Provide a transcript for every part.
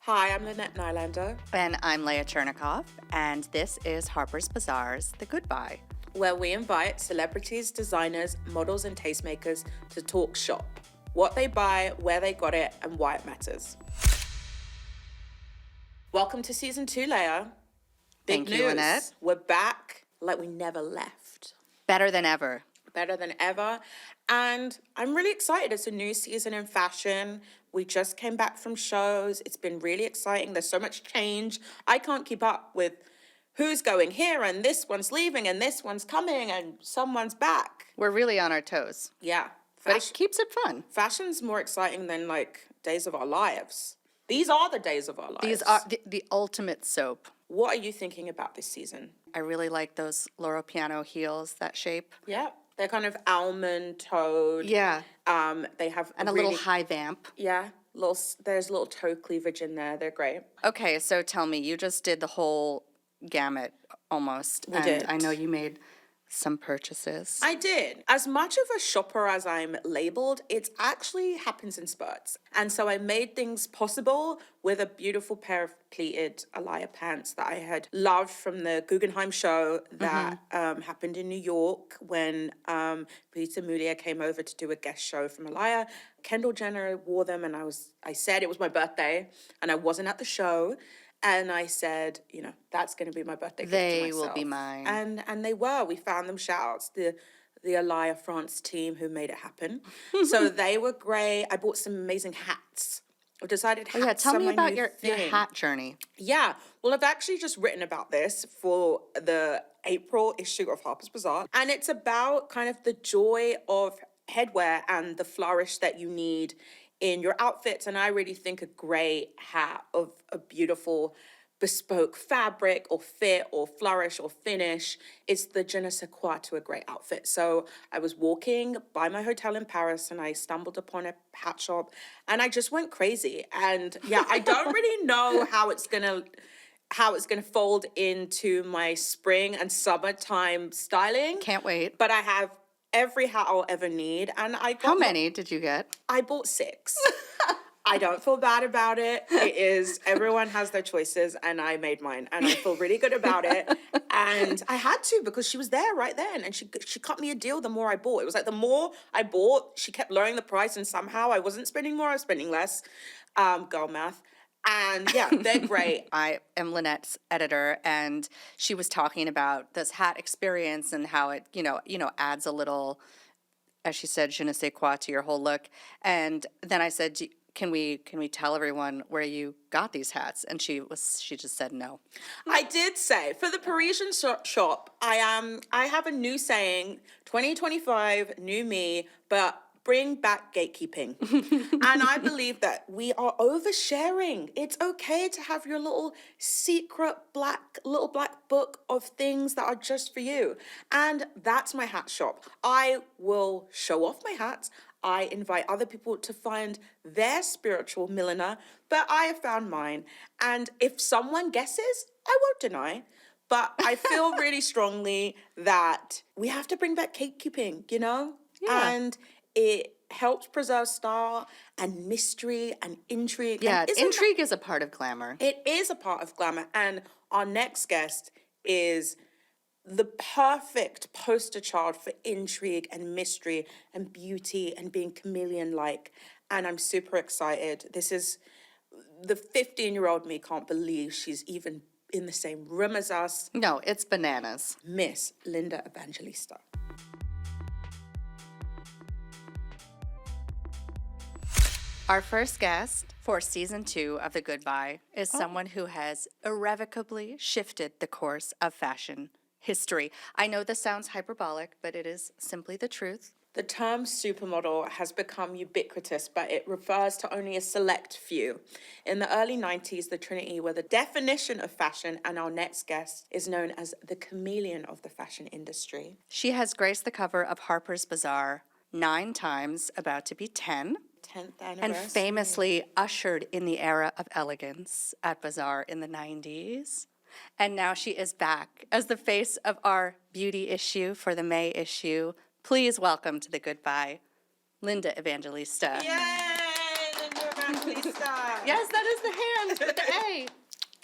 Hi, I'm Lynette Nylander, And I'm Leah Chernikoff, and this is Harper's Bazaar's The Goodbye, where we invite celebrities, designers, models, and tastemakers to talk shop. What they buy, where they got it, and why it matters. Welcome to season 2, Leah. Big Thank you, news. Lynette. We're back like we never left. Better than ever. Better than ever. And I'm really excited. It's a new season in fashion. We just came back from shows. It's been really exciting. There's so much change. I can't keep up with who's going here and this one's leaving and this one's coming and someone's back. We're really on our toes, Yeah. but it keeps it fun. Fashion's more exciting than like days of our lives. These are the days of our lives. These are the ultimate soap. What are you thinking about this season? I really like those Loro Piano heels, that shape. Yeah. They're kind of almond toed. Yeah. They have And a little high vamp. Yeah, there's a little toe cleavage in there. They're great. Okay, so tell me, you just did the whole gamut almost. We and did. I know you made some purchases. I did. As much of a shopper as I'm labeled, it actually happens in spurts. And so I made things possible with a beautiful pair of pleated Alaya pants that I had loved from the Guggenheim show that happened in New York when Peter Mulier came over to do a guest show from Alaya. Kendall Jenner wore them and I said it was my birthday and I wasn't at the show. And I said, that's going to be my birthday gift to They myself. will be mine. And they were. We found them. Shout outs to the Alaya France team who made it happen. So they were great. I bought some amazing hats. I decided hats tell are me my about new your thing. hat journey. Yeah. Well, I've actually just written about this for the April issue of Harper's Bazaar. And it's about kind of the joy of headwear and the flourish that you need in your outfits. And I really think a great hat of a beautiful bespoke fabric or fit or flourish or finish is the je ne sais quoi to a great outfit. So I was walking by my hotel in Paris and I stumbled upon a hat shop and I just went crazy. And yeah, I don't really know how it's gonna fold into my spring and summertime styling. Can't wait. But I have every hat I'll ever need. And I got How many did you get? I bought 6. I don't feel bad about it. Everyone has their choices and I made mine and I feel really good about it. And I had to because she was there right then and she cut me a deal the more I bought. It was like the more I bought, she kept lowering the price and somehow I wasn't spending more, I was spending less. Girl math. And yeah, they're great. I am Lynette's editor, and she was talking about this hat experience and how it, adds a little, as she said, je ne sais quoi to your whole look. And then I said, can we tell everyone where you got these hats? And she just said no. I did say for the Parisian shop, I have a new saying, 2025, new me, but bring back gatekeeping. And I believe that we are oversharing. It's okay to have your little secret black book of things that are just for you. And that's my hat shop. I will show off my hats. I invite other people to find their spiritual milliner, but I have found mine. And if someone guesses, I won't deny. But I feel really strongly that we have to bring back gatekeeping, Yeah. And it helps preserve style and mystery and intrigue. Yeah, And intrigue is a part of glamour. it is a part of glamour. And our next guest is the perfect poster child for intrigue and mystery and beauty and being chameleon-like. And I'm super excited. This is the 15-year-old me can't believe she's even in the same room as us. No, it's bananas. Miss Linda Evangelista. Our first guest for season 2 of The Goodbye is someone who has irrevocably shifted the course of fashion history. I know this sounds hyperbolic, but it is simply the truth. The term supermodel has become ubiquitous, but it refers to only a select few. In the early 90s, the Trinity were the definition of fashion, and our next guest is known as the chameleon of the fashion industry. She has graced the cover of Harper's Bazaar 9 times, about to be 10. 10th anniversary. And famously ushered in the era of elegance at Bazaar in the 90s. And now she is back as the face of our beauty issue for the May issue. Please welcome to The Goodbye, Linda Evangelista. Yay! Linda Evangelista. Yes, that is the hand.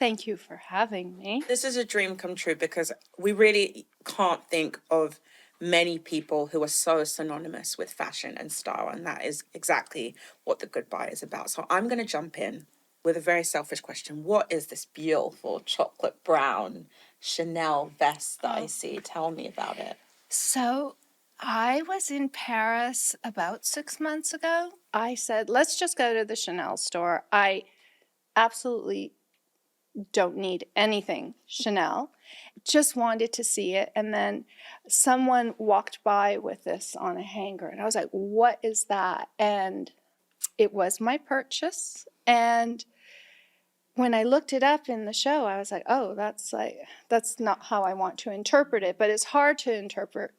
Thank you for having me. This is a dream come true because we really can't think of many people who are so synonymous with fashion and style. And that is exactly what the Goodbye is about. So I'm going to jump in with a very selfish question. What is this beautiful chocolate brown Chanel vest that I see? Tell me about it. So I was in Paris about 6 months ago. I said, let's just go to the Chanel store. I absolutely don't need anything Chanel. Just wanted to see it. And then someone walked by with this on a hanger. And I was like, what is that? And it was my purchase. And when I looked it up in the show, I was like, oh, that's not how I want to interpret it. But it's hard to interpret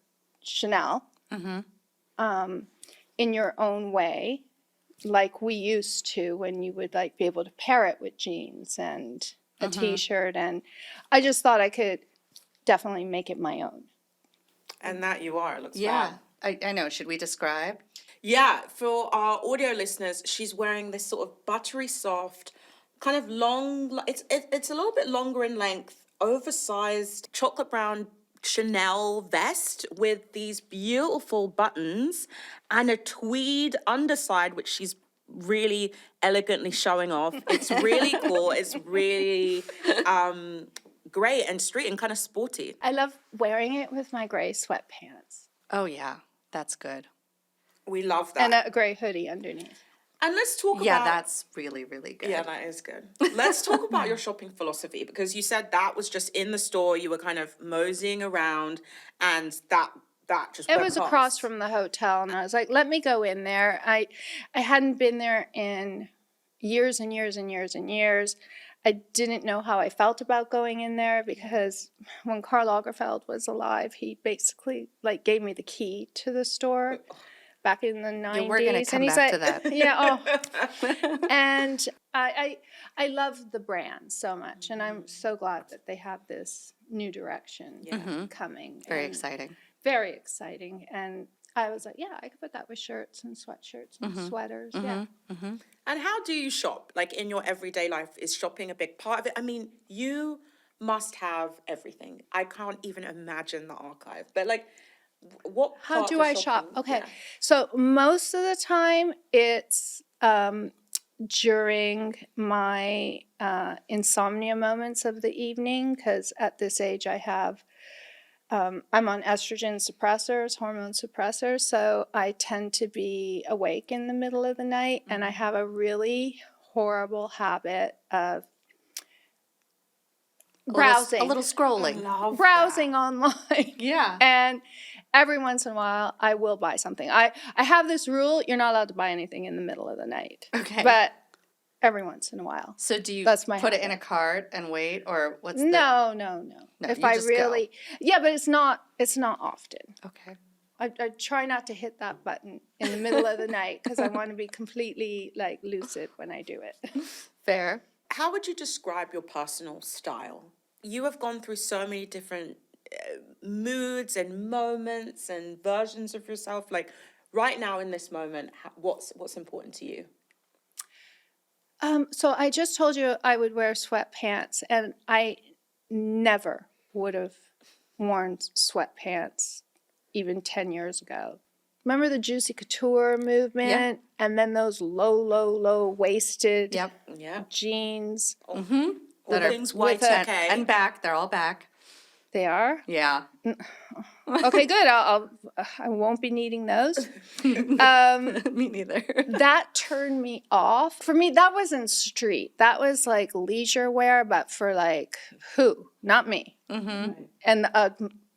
Chanel in your own way, like we used to when you would like be able to pair it with jeans and a t-shirt. And I just thought I could definitely make it my own. And that you are. It looks Yeah, fab. I know. Should we describe? Yeah, for our audio listeners, she's wearing this sort of buttery soft, kind of long, it's a little bit longer in length, oversized chocolate brown Chanel vest with these beautiful buttons and a tweed underside, which she's really elegantly showing off. It's really cool. It's really great and street and kind of sporty. I love wearing it with my gray sweatpants Oh, yeah. That's good. We love that. and a gray hoodie underneath. And let's talk Yeah, about... that's really, really good. Yeah, that is good. Let's talk about your shopping philosophy, because you said that was just in the store, you were kind of moseying around, and that just It went was past. across from the hotel, and I was like, let me go in there. I hadn't been there in years and years and years and years. I didn't know how I felt about going in there because when Karl Lagerfeld was alive, he basically like gave me the key to the store back in the 90s. Yeah, we're going to come and he's back like, to that. Yeah, and I love the brand so much, and I'm so glad that they have this new direction coming. Very and exciting. Very exciting. And I was like, yeah, I could put that with shirts and sweatshirts and sweaters. Yeah. And how do you shop? Like in your everyday life, is shopping a big part of it? I mean, you must have everything. I can't even imagine the archive. But like, what How part do of I shop? shopping- Okay. yeah. So most of the time it's during my insomnia moments of the evening, because at this age I have, I'm on estrogen suppressors, hormone suppressors, so I tend to be awake in the middle of the night, and I have a really horrible habit of browsing. A little scrolling. Love Browsing online. Yeah. And every once in a while, I will buy something. I have this rule, you're not allowed to buy anything in the middle of the night. Okay. But every once in a while. So do you That's my put it in habit. a cart and wait, or what's the... No. No, If you I just go. really... Yeah, but it's not often. Okay. I try not to hit that button in the middle of the night because I want to be completely like lucid when I do it. Fair. How would you describe your personal style? You have gone through so many different moods and moments and versions of yourself. Like right now in this moment, what's important to you? So I just told you I would wear sweatpants, and I never would have worn sweatpants even 10 years ago. Remember the Juicy Couture movement? And then those low-waisted Yeah. jeans. All That are things with Y2K. And back. They're all back. They are? Yeah. Okay, good. I won't be needing those. Me neither. That turned me off. For me, that wasn't street. That was like leisure wear, but for like who? Not me. And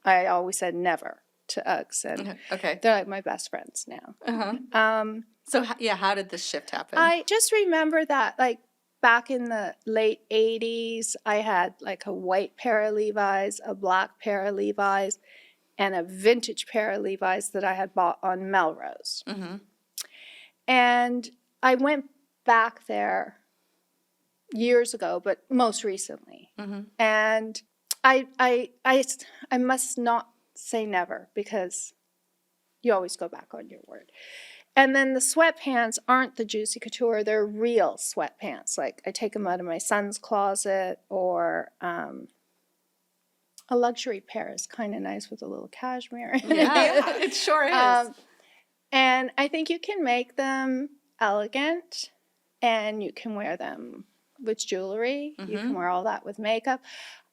I always said never to Uggs, and Okay. they're like my best friends now. So, how did this shift happen? I just remember that like back in the late 80s, I had like a white pair of Levi's, a black pair of Levi's, and a vintage pair of Levi's that I had bought on Melrose. And I went back there years ago, but most recently. And I must not say never, because you always go back on your word. And then the sweatpants aren't the Juicy Couture. They're real sweatpants. Like I take them out of my son's closet, or a luxury pair is kind of nice with a little cashmere in it. Yeah, it sure is. And I think you can make them elegant, and you can wear them with jewelry. You can wear all that with makeup.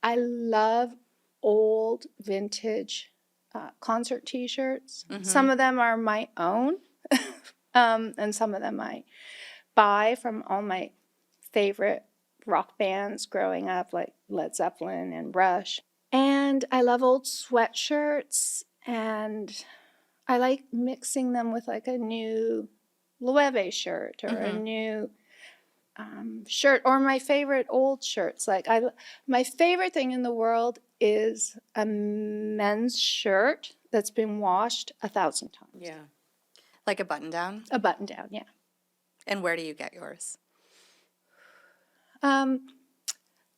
I love old vintage concert T-shirts. Some of them are my own, and some of them I buy from all my favorite rock bands growing up, like Led Zeppelin and Rush. And I love old sweatshirts, and I like mixing them with like a new Loewe shirt or a new shirt, or my favorite old shirts. Like my favorite thing in the world is a men's shirt that's been washed 1,000 times. Yeah. Like a button down? A button down, yeah. And where do you get yours?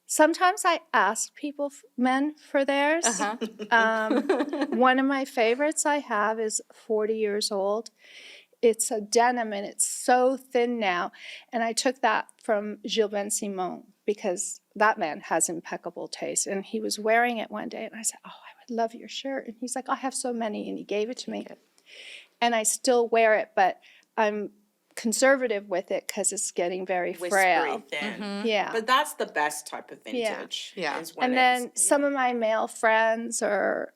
Sometimes I ask people, men, for theirs. One of my favorites I have is 40 years old. It's a denim, and it's so thin now. And I took that from Gilles Ben-Simon, because that man has impeccable taste. And he was wearing it one day, and I said, oh, I would love your shirt. And he's like, I have so many, and he gave it to me. And I still wear it, but I'm conservative with it because it's getting very frail. Whispery thin. Yeah. But that's the best type of vintage. Yeah. Is when And then some of my male friends or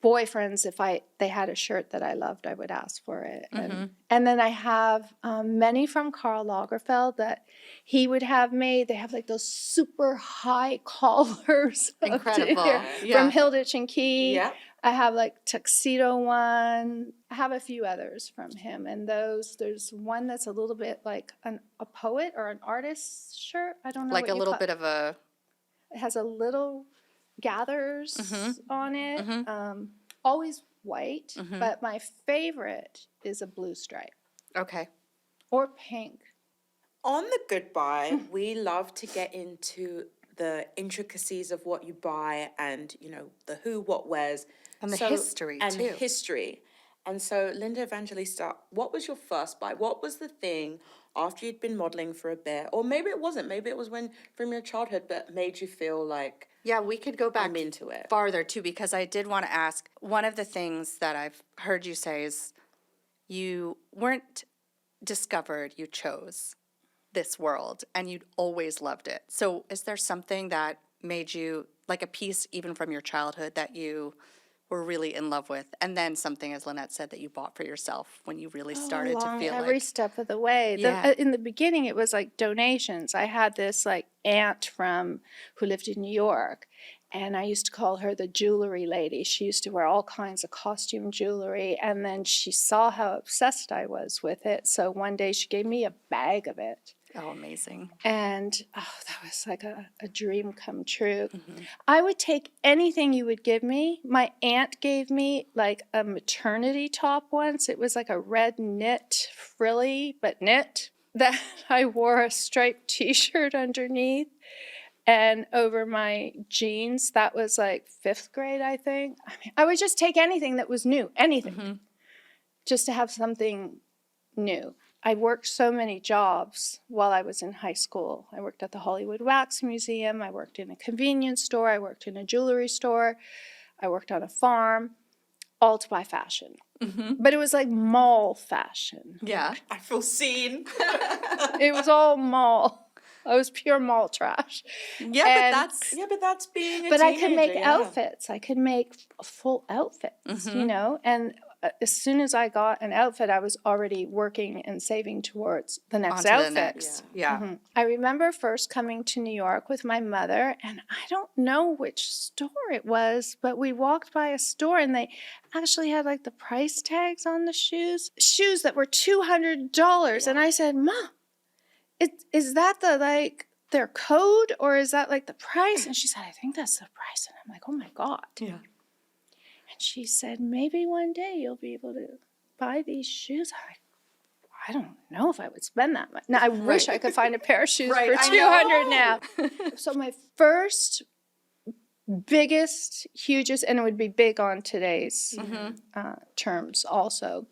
boyfriends, if they had a shirt that I loved, I would ask for it. And then I have many from Karl Lagerfeld that he would have made. They have like those super high collars. Incredible. From Hilditch and Key. Yeah. I have like tuxedo one. I have a few others from him. And there's one that's a little bit like a poet or an artist's shirt. I don't know. Like what a you little call bit of a... It has a little gathers on it. Always white, but my favorite is a blue stripe. Okay. Or pink. On the goodbye, we love to get into the intricacies of what you buy, and, you know, the who, what, where's. And the history, and too. history. And so, Linda Evangelista, what was your first buy? What was the thing after you'd been modeling for a bit? Or maybe it wasn't. Maybe it was from your childhood, but made you feel like, Yeah, we could go back I'm into it. farther, too, because I did want to ask, one of the things that I've heard you say is you weren't discovered, you chose this world, and you'd always loved it. So is there something that made you, like a piece even from your childhood that you were really in love with, and then something, as Lynette said, that you bought for yourself when you really started to Along feel every like... step of the way. Yeah. In the beginning, it was like donations. I had this like aunt who lived in New York, and I used to call her the jewelry lady. She used to wear all kinds of costume jewelry, and then she saw how obsessed I was with it. So one day she gave me a bag of it. Oh, amazing. And that was like a dream come true. I would take anything you would give me. My aunt gave me like a maternity top once. It was like a red knit, frilly, but knit, that I wore a striped t-shirt underneath and over my jeans. That was like 5th grade, I think. I mean, I would just take anything that was new, anything, just to have something new. I worked so many jobs while I was in high school. I worked at the Hollywood Wax Museum. I worked in a convenience store. I worked in a jewelry store. I worked on a farm, all to buy fashion. But it was like mall fashion. Yeah. I feel seen. It was all mall. I was pure mall trash. Yeah, And- but that's... Yeah, but that's being a But I could teenager, make yeah. outfits. I could make full outfits, you know? And as soon as I got an outfit, I was already working and saving towards the next onto outfit. the next. Yeah. I remember first coming to New York with my mother, and I don't know which store it was, but we walked by a store and they actually had like the price tags on the shoes that were $200. And I said, Mom, is that their code, or is that like the price? And she said, I think that's the price. And I'm like, oh my God. Yeah. And she said, maybe one day you'll be able to buy these shoes. I'm like, I don't know if I would spend that much. Now, I wish I could find a pair of shoes Right, for I $200 know. now. So my first, biggest, hugest, and it would be big on today's terms also,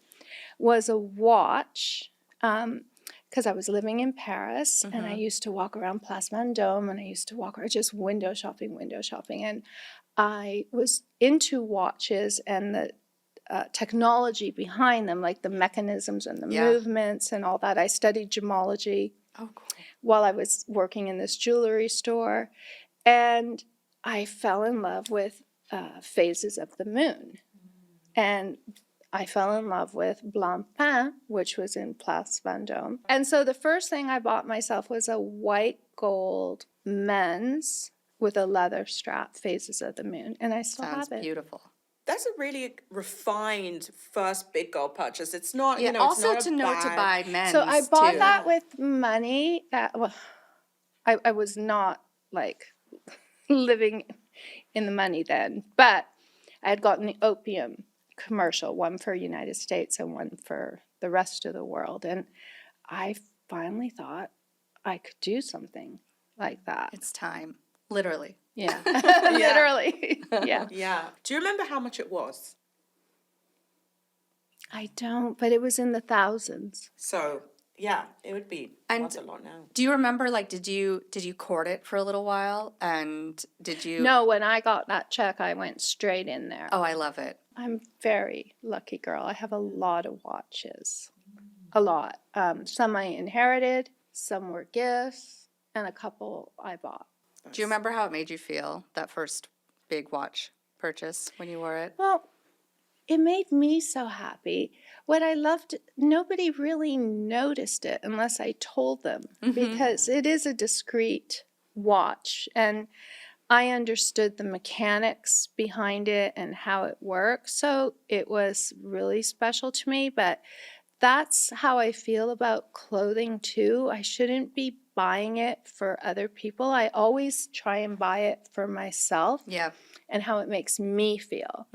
was a watch, because I was living in Paris and I used to walk around Place Vendôme and I used to walk around just window shopping. And I was into watches and the technology behind them, like the mechanisms and the movements and all that. I studied gemology while I was working in this jewelry store. And I fell in love with phases of the moon. And I fell in love with Blancpain, which was in Place Vendôme. And so the first thing I bought myself was a white gold men's with a leather strap, Phases of the Moon. And I still Sounds have it. beautiful. That's a really refined first big girl purchase. It's not, Yeah, it's also not to a know to bag. buy men's So I bought too. that with money that, well, I was not like living in the money then, but I had gotten the opium commercial, one for United States and one for the rest of the world. And I finally thought I could do something like that. It's time, literally. Yeah, literally. Yeah. Yeah. Do you remember how much it was? I don't, but it was in the thousands. So, yeah, it would be And worth a lot now. Do you remember, like, did you court it for a little while? And did you? No, when I got that check, I went straight in there. Oh, I love it. I'm very lucky girl. I have a lot of watches. A lot. Some I inherited, some were gifts, and a couple I bought. Do you remember how it made you feel, that first big watch purchase when you wore it? Well, it made me so happy. What I loved, nobody really noticed it unless I told them, because it is a discreet watch. And I understood the mechanics behind it and how it works. So it was really special to me. But that's how I feel about clothing too. I shouldn't be buying it for other people. I always try and buy it for myself Yeah. and how it makes me feel.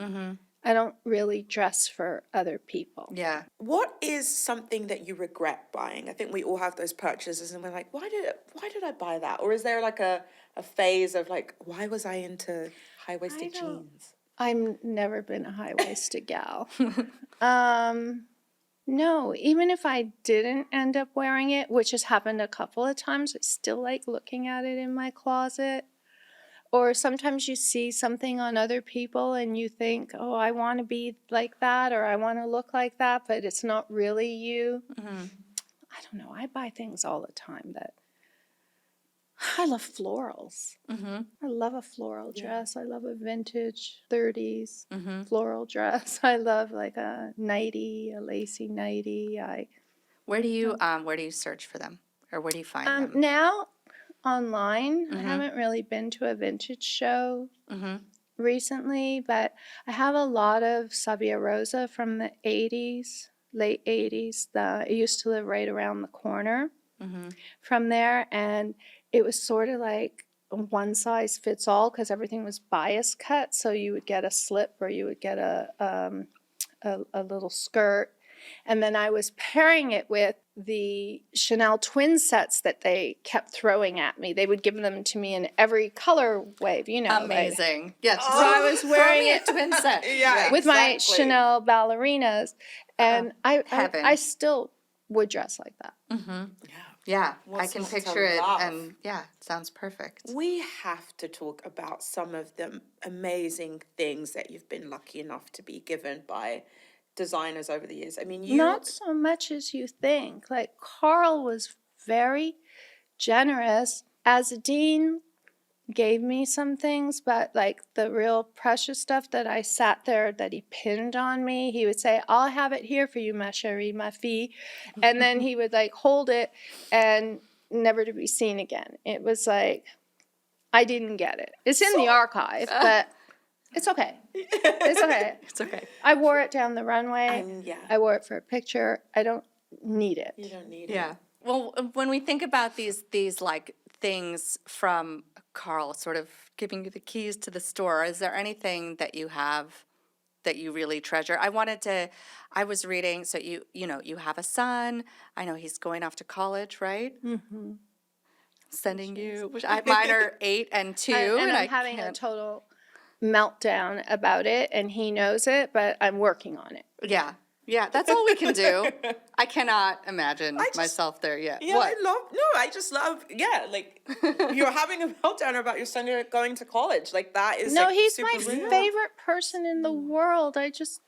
I don't really dress for other people. Yeah. What is something that you regret buying? I think we all have those purchases and we're like, why did I buy that? Or is there like a phase of like, why was I into high-waisted jeans? I've never been a high-waisted gal. No, even if I didn't end up wearing it, which has happened a couple of times, I still like looking at it in my closet. Or sometimes you see something on other people and you think, oh, I want to be like that or I want to look like that, but it's not really you. I don't know. I buy things all the time that I love florals. I love a floral dress. I love a vintage 30s floral dress. I love like a nightie, a lacy nightie. Where do you search for them, or where do you find them? Now online. I haven't really been to a vintage show recently, but I have a lot of Sabia Rosa from the 80s, late 80s. I used to live right around the corner from there, and it was sort of like one size fits all because everything was bias cut. So you would get a slip or you would get a little skirt. And then I was pairing it with the Chanel twin sets that they kept throwing at me. They would give them to me in every color wave, you know. Amazing. Yes. So I was wearing it twin set. with my Chanel ballerinas. And I still would dress like that. Yeah, I What's can not to picture it, love? and yeah, it sounds perfect. We have to talk about some of the amazing things that you've been lucky enough to be given by designers over the years. I mean, Not so much as you think. Like, Carl was very generous. As a dean, gave me some things, but like the real precious stuff that I sat there that he pinned on me, he would say, I'll have it here for you, ma chérie, ma fille. And then he would like hold it and never to be seen again. It was like, I didn't get it. It's in the archive, but it's okay. It's okay. It's okay. I wore it down the runway. yeah. I wore it for a picture. I don't need it. You don't need it. Yeah. Well, when we think about these like things from Carl sort of giving you the keys to the store, is there anything that you have that you really treasure? I was reading, so you have a son. I know he's going off to college, right? Mm-hmm. Sending you, mine are 8 and 2. And I'm having a total meltdown about it, and he knows it, but I'm working on it. Yeah. Yeah, that's all we can do. I cannot imagine myself there yet. Yeah, What? I just love, like, you're having a meltdown about your son going to college. Like, that is, No, like, he's super my real. favorite person in the world. I just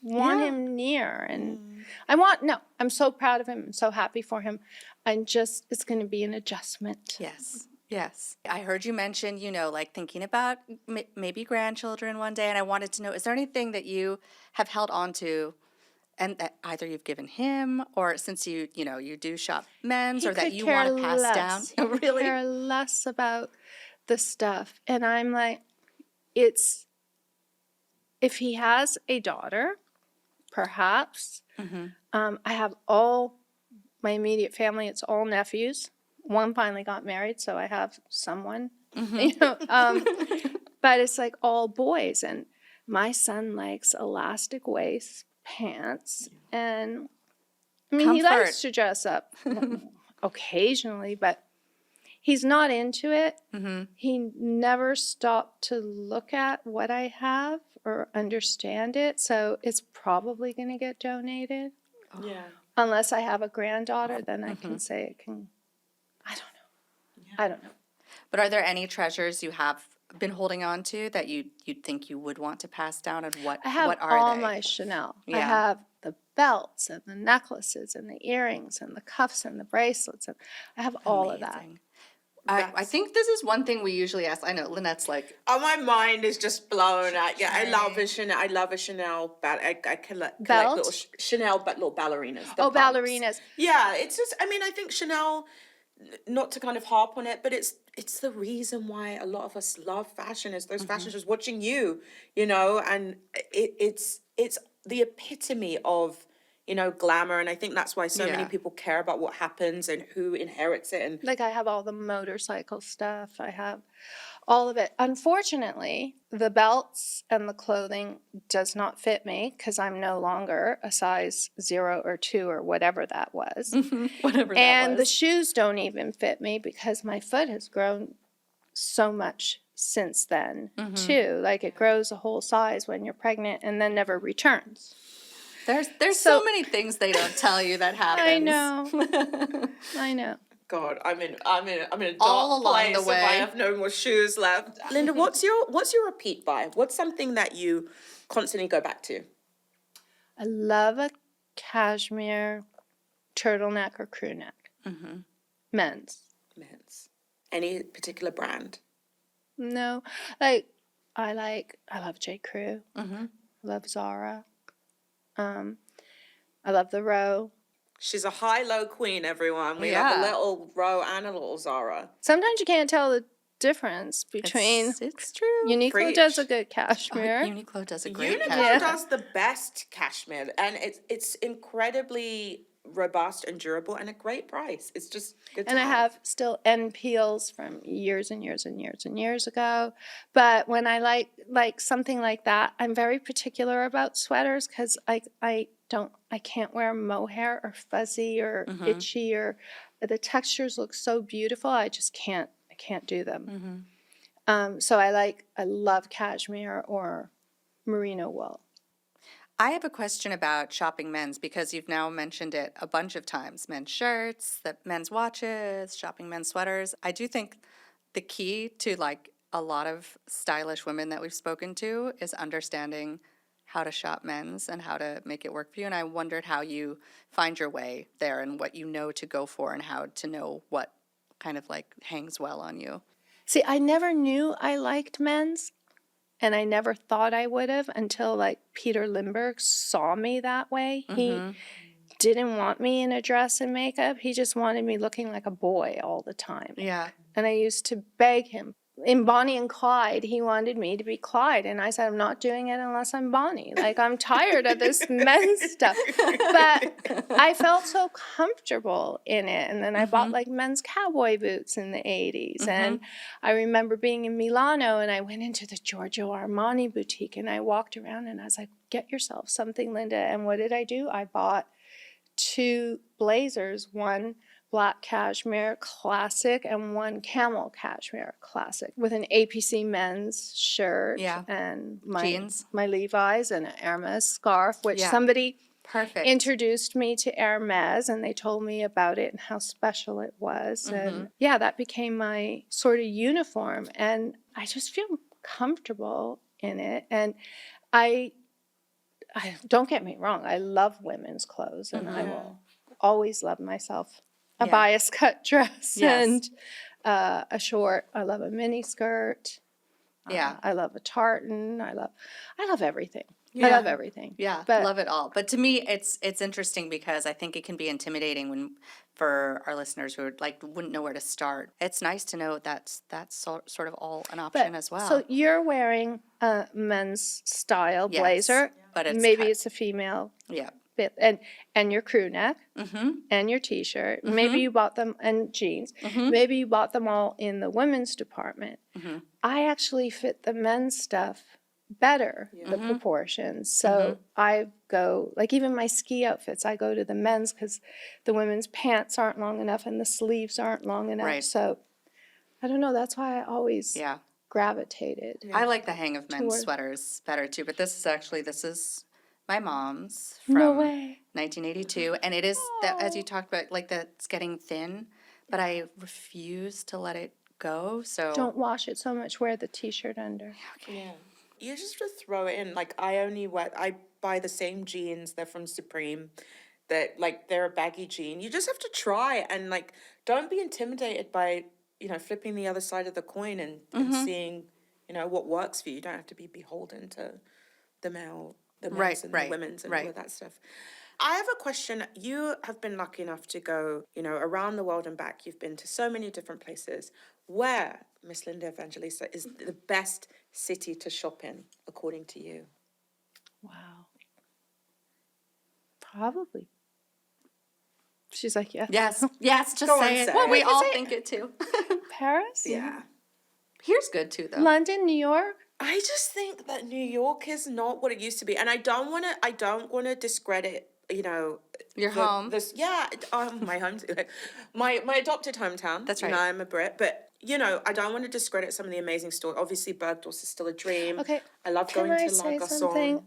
want Yeah. him near. And I'm so proud of him and so happy for him. It's going to be an adjustment. Yes. Yes. I heard you mention, like thinking about maybe grandchildren one day. And I wanted to know, is there anything that you have held on to and that either you've given him or since you do shop men's or that you want to pass down? He could Really? care less about the stuff. And I'm like, if he has a daughter, perhaps. I have all my immediate family, it's all nephews. One finally got married, so I have someone, but it's like all boys. And my son likes elastic waist pants. And I mean, he Comfort. likes to dress up occasionally, but he's not into it. He never stopped to look at what I have or understand it. So it's probably going to get donated. Yeah. Unless I have a granddaughter, then I can say it can. I don't know. I don't know. But are there any treasures you have been holding on to that you'd think you would want to pass down, and what I have are all they? my Chanel. I Yeah. have the belts and the necklaces and the earrings and the cuffs and the bracelets. And I have all of that. Amazing. I think this is one thing we usually ask. I know Lynette's like, Oh, my mind is just blown. I love a Chanel. I love a Chanel. I collect Belt? little Chanel, little ballerinas. the Oh, pumps. ballerinas. Yeah, it's just. I mean, I think Chanel. Not to kind of harp on it, but it's the reason why a lot of us love fashion. Is those fashion shows, watching you, and it's the epitome of glamour, and I think that's why so many Yeah. people care about what happens and who inherits it. And Like I have all the motorcycle stuff. I have all of it. Unfortunately, the belts and the clothing does not fit me because I'm no longer a size 0 or 2 or whatever that was. whatever that And the was. shoes don't even fit me because my foot has grown so much since then, too. Like it grows a whole size when you're pregnant and then never returns. There's so many things they don't tell you that happens. I know. I know. God, I'm in a dark All along place the if way. I have no more shoes left. Linda, what's your repeat buy? What's something that you constantly go back to? I love a cashmere turtleneck or crew neck. Men's. Men's. Any particular brand? No. I love J. Crew. I love Zara. I love the Row. She's a high-low queen, everyone. We Yeah. have a little Row and a little Zara. Sometimes you can't tell the difference between. It's true. Uniqlo Preach. does a good cashmere. Uniqlo does a great Uniqlo cashmere. does the best cashmere, and it's incredibly robust and durable, and a great price. It's just good. And I have still end peels from years and years and years and years ago. But when I like something like that, I'm very particular about sweaters because I can't wear mohair or fuzzy or itchy or the textures look so beautiful. I just can't do them. So I love cashmere or merino wool. I have a question about shopping men's because you've now mentioned it a bunch of times. Men's shirts, men's watches, shopping men's sweaters. I do think the key to like a lot of stylish women that we've spoken to is understanding how to shop men's and how to make it work for you. And I wondered how you find your way there and what you know to go for and how to know what kind of like hangs well on you. See, I never knew I liked men's. And I never thought I would have until like Peter Lindbergh saw me that way. He didn't want me in a dress and makeup. He just wanted me looking like a boy all the time. Yeah. And I used to beg him. In Bonnie and Clyde, he wanted me to be Clyde. And I said, I'm not doing it unless I'm Bonnie. Like, I'm tired of this men's stuff. But I felt so comfortable in it. And then I bought like men's cowboy boots in the 80s. And I remember being in Milano and I went into the Giorgio Armani boutique and I walked around and I was like, get yourself something, Linda. And what did I do? I bought 2 blazers, one black cashmere classic and one camel cashmere classic with an APC men's shirt Yeah. and Jeans. my Levi's and an Hermes scarf, which Yeah. somebody Perfect. introduced me to Hermes, and they told me about it and how special it was. And yeah, that became my sort of uniform. And I just feel comfortable in it. And I don't get me wrong, I love women's clothes, and I will always love myself a Yeah. bias cut dress Yes. and a short. I love a mini skirt. Yeah. I love a tartan. I love everything. I Yeah. love everything. Yeah, But love it all. But to me, it's interesting because I think it can be intimidating for our listeners who wouldn't know where to start. It's nice to know that's sort of all an option as well. So you're wearing a men's style Yes, blazer, but it's maybe cut. it's a female Yeah. bit, and your crew neck and your t-shirt. Maybe you bought them and jeans. Maybe you bought them all in the women's department. I actually fit the men's stuff better, the proportions. So I go, like even my ski outfits, I go to the men's because the women's pants aren't long enough and the sleeves aren't long enough. Right. So I don't know, that's why I always Yeah. gravitated. I like the hang of men's Toward- sweaters better too, but this is my mom's No from way. 1982, and it is that, as you talked about, like that's getting thin, but I refuse to let it go. So Don't wash it so much, wear the t-shirt under. Yeah. You just have to throw it in. Like I buy the same jeans. They're from Supreme. That they're a baggy jean. You just have to try and don't be intimidated by flipping the other side of the coin and seeing what works for you. You don't have to be beholden to the men's and the women's and all of that stuff. I have a question. You have been lucky enough to go, around the world and back. You've been to so many different places. Where, Miss Linda Evangelista, is the best city to shop in, according to you? Wow. Probably. She's like, yes. Yes, just Go on, say it. say Well, it. we you all say it. think it too. Paris? Yeah. Here's good too, though. London, New York? I just think that New York is not what it used to be, and I don't want to discredit, Your home. My home, my adopted hometown. That's You right. know, I'm a Brit, but I don't want to discredit some of the amazing stores. Obviously, Bergdorf's is still a dream. Okay. I love Can going I to La say Garçon. something?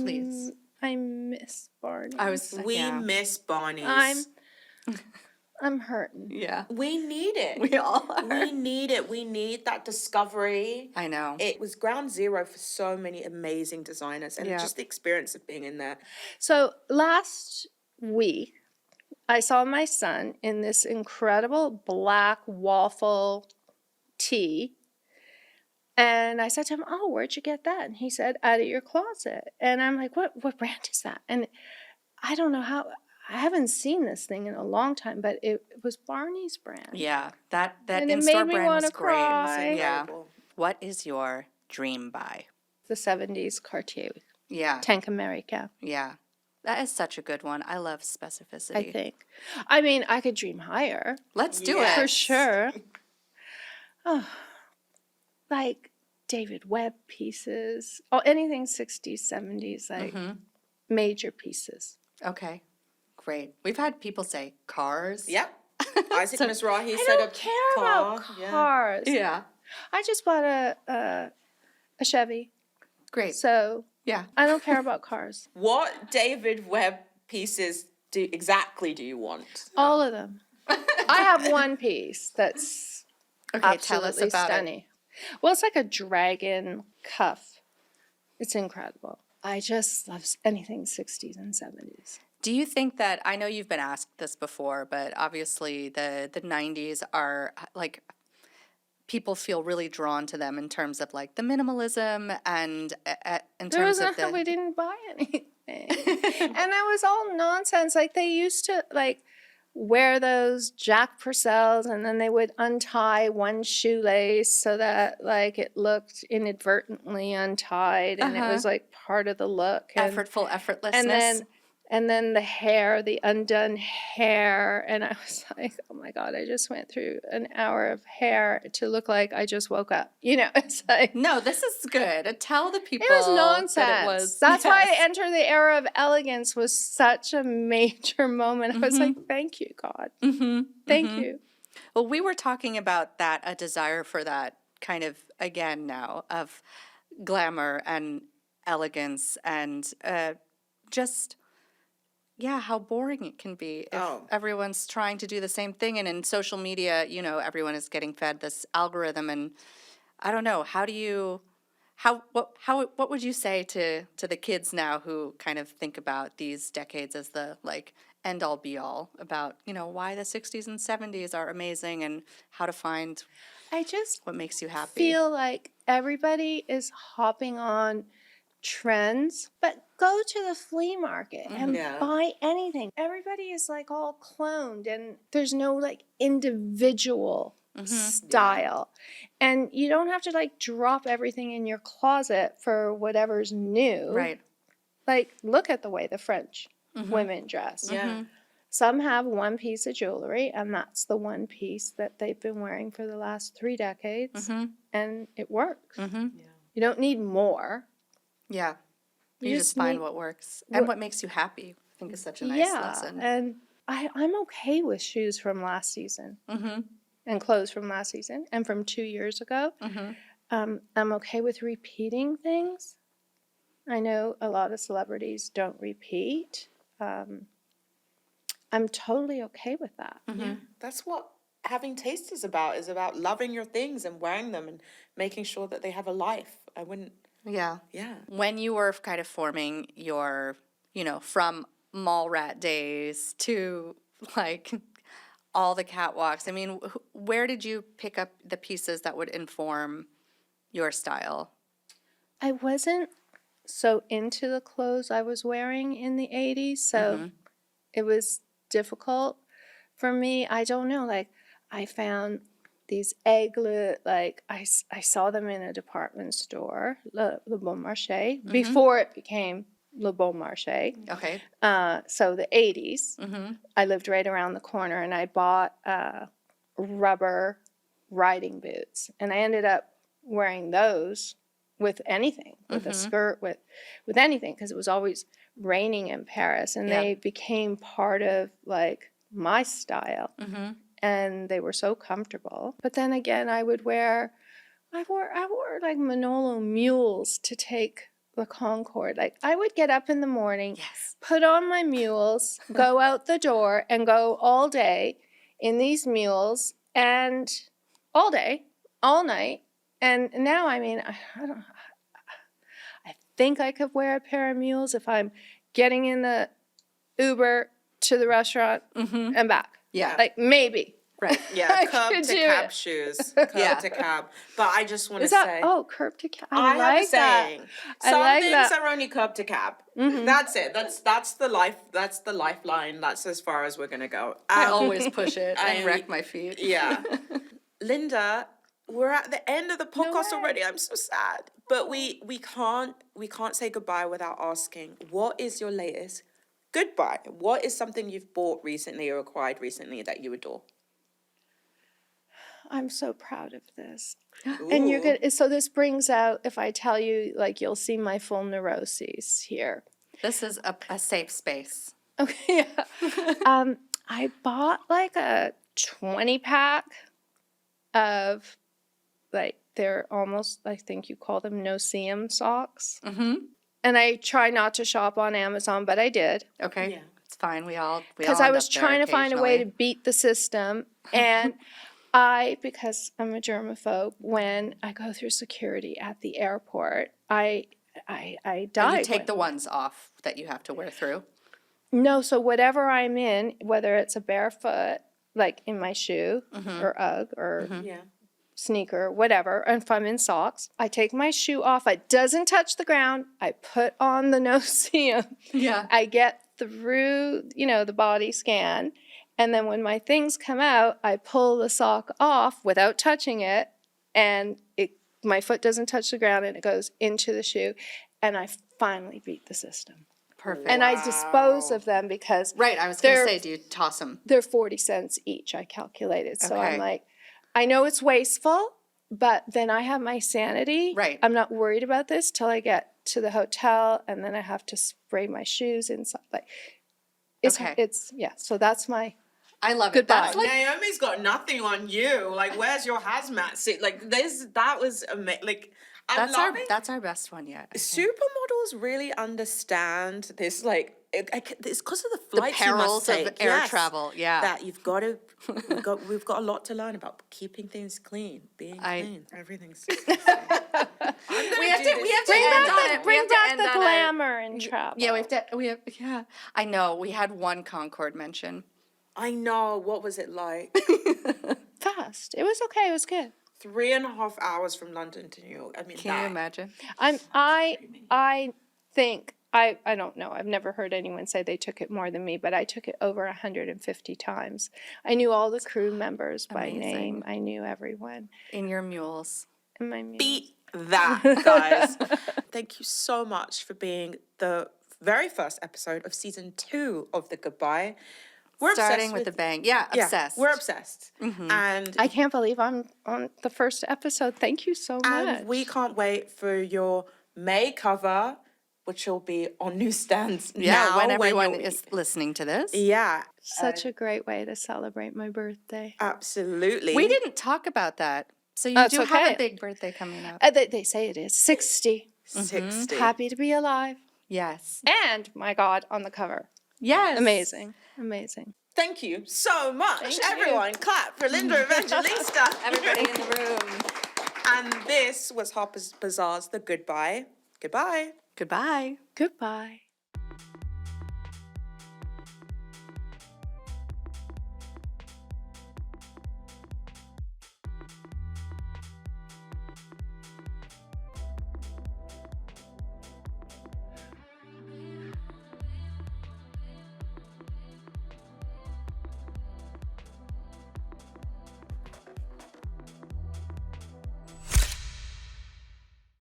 Please. I miss Barney. We miss Barney's. I'm hurting. Yeah. We need it. We all are. We need it. We need that discovery. I know. It was ground zero for so many amazing designers, and just the experience of being in there. So last week, I saw my son in this incredible black waffle tee. And I said to him, "Oh, where'd you get that?" And he said, "Out of your closet." And I'm like, what brand is that? And I don't know how, I haven't seen this thing in a long time, but it was Barney's brand. Yeah, that And it in-store made me brand wanna was great. cry. Yeah. Incredible. What is your dream buy? The 70s Cartier, Yeah. Tank America, Yeah. That is such a good one. I love specificity. I think. I mean, I could dream higher, Let's do Yes. it. for sure. Oh, like David Webb pieces, or anything 60s, 70s, like major pieces. Okay. Great. We've had people say cars. Yep. Isaac Mizrahi I said don't a care car. about cars. Yeah. I just bought a Chevy, Great. so Yeah. I don't care about cars. What David Webb pieces do you want? All of them. I have one piece that's Okay, tell us absolutely about it. stunning. Well, it's like a dragon cuff. It's incredible. I just love anything 60s and 70s. Do you think that, I know you've been asked this before, but obviously the 90s are like, people feel really drawn to them in terms of like the minimalism and in There terms was of we didn't buy anything. And that was all nonsense. Like they used to wear those Jack Purcells, and then they would untie one shoelace so that like it looked inadvertently untied, and it was like part of the look. And, effortful effortlessness. and then the hair, the undone hair, and I was like, oh my God, I just went through an hour of hair to look like I just woke up. It's like, No, this is good. Tell the people it was nonsense. that it was. That's why Yes. Enter the Era of Elegance was such a major moment. I was like, thank you, God. Thank you. Well, we were talking about that, a desire for that kind of, again now, of glamour and elegance and just yeah, how boring it can be if Oh. everyone's trying to do the same thing. And in social media, everyone is getting fed this algorithm. And I don't know, what would you say to the kids now who kind of think about these decades as the like end all be all about, why the 60s and 70s are amazing and how to find I just what makes you happy? feel like everybody is hopping on trends, but go to the flea market and Yeah. buy anything. Everybody is like all cloned and there's no like individual style. And you don't have to like drop everything in your closet for whatever's new. Right. Like, look at the way the French women dress. Yeah. Some have one piece of jewelry, and that's the one piece that they've been wearing for the last 3 decades, and it works. You don't need more. Yeah. You You just just find need- what works and what makes you happy. I think is such a nice lesson. And I'm okay with shoes from last season and clothes from last season and from 2 years ago. I'm okay with repeating things. I know a lot of celebrities don't repeat. I'm totally okay with that. Yeah. That's what having taste is about loving your things and wearing them and making sure that they have a life. I wouldn't, Yeah. yeah. When you were kind of forming your, from mall rat days to like all the catwalks, I mean, where did you pick up the pieces that would inform your style? I wasn't so into the clothes I was wearing in the 80s, so it was difficult for me. I don't know, like, I found these egglet, like, I saw them in a department store, Le Bon Marché, before it became Le Bon Marché. Okay. So the 80s, I lived right around the corner, and I bought rubber riding boots, and I ended up wearing those with anything, with a skirt, with anything, because it was always raining in Paris, and they became part of like my style, and they were so comfortable. But then again, I wore like Manolo mules to take the Concorde. Like, I would get up in the morning, put on my mules, go out the door, and go all day in these mules, and all day, all night. And now, I mean, I don't. I think I could wear a pair of mules if I'm getting in the Uber to the restaurant and back. Yeah. Like, maybe. Right. Yeah, I curb could to do cab it. shoes. Curb to cab. But I just want to Is that, say. curb to cab? I I have like a that. saying. I Some like things that. are only curb to cab. That's it. That's the life. That's the lifeline. That's as far as we're gonna go. I always push it and I- wreck my feet. Yeah. Linda, we're at the end of the podcast way. already. I'm so sad. But we can't say goodbye without asking, what is your latest goodbye? What is something you've bought recently or acquired recently that you adore? I'm so proud of this. And you're good. So this brings out, if I tell you, like, you'll see my full neuroses here. This is a safe space. Okay. I bought like a 20-pack of, like, they're almost, I think you call them no-seam socks. And I try not to shop on Amazon, but I did. Okay. Yeah. It's fine. We all Because I was trying to find a way to beat the system. And because I'm a germaphobe, when I go through security at the airport, I die. You take the ones off that you have to wear through. No, so whatever I'm in, whether it's a barefoot, like in my shoe, or UGG, or Yeah. sneaker, whatever, and if I'm in socks, I take my shoe off. It doesn't touch the ground. I put on the no-seam. Yeah. I get through, the body scan. And then when my things come out, I pull the sock off without touching it. And my foot doesn't touch the ground and it goes into the shoe. And I finally beat the system. Perfect. And I dispose of them because Right. I was going to they're- say, do you toss them? they're 40 cents each, I calculated. So Okay. I'm like, I know it's wasteful, but then I have my sanity. Right. I'm not worried about this till I get to the hotel, and then I have to spray my shoes inside. Like, Okay. So that's my. I love Goodbye. it. That's like, Naomi's got nothing on you. Like, where's your hazmat suit? Like, that was amazing. Like, I'm loving. that's our best one yet. I think. Supermodels really understand this, like, it's because of the The flights you must perils of take. air Yes, travel. Yeah. that we've got a lot to learn about keeping things clean, being clean. Everything's. We have to end on it. Bring back the glamour and travel. Yeah, yeah. I know. We had one Concorde mention. I know. What was it like? Fast. It was okay. It was good. 3.5 hours from London to New York. I mean, Can you imagine? I think I don't know. I've never heard anyone say they took it more than me, but I took it over 150 times. I knew all the crew members by name. I knew everyone. In your mules. In my mules. beat that, guys. Thank you so much for being the very first episode of season 2 of The Goodbye. We're Starting obsessed with the bang. Yeah, obsessed. We're obsessed. And I can't believe I'm on the first episode. Thank you so much. and we can't wait for your May cover, which will be on newsstands now. when everyone is listening to this. Yeah, Such a great way to celebrate my birthday. absolutely. We didn't talk about that. So you That's do have okay. a big birthday coming up. They say it is 60. 60. Happy to be alive. Yes. And my God, on the cover. Yes. Amazing. Thank you so much. Thank you. Everyone, clap for Linda Evangelista. Everybody in the room. And this was Harper's Bazaar's The Goodbye. Goodbye. Goodbye. Goodbye.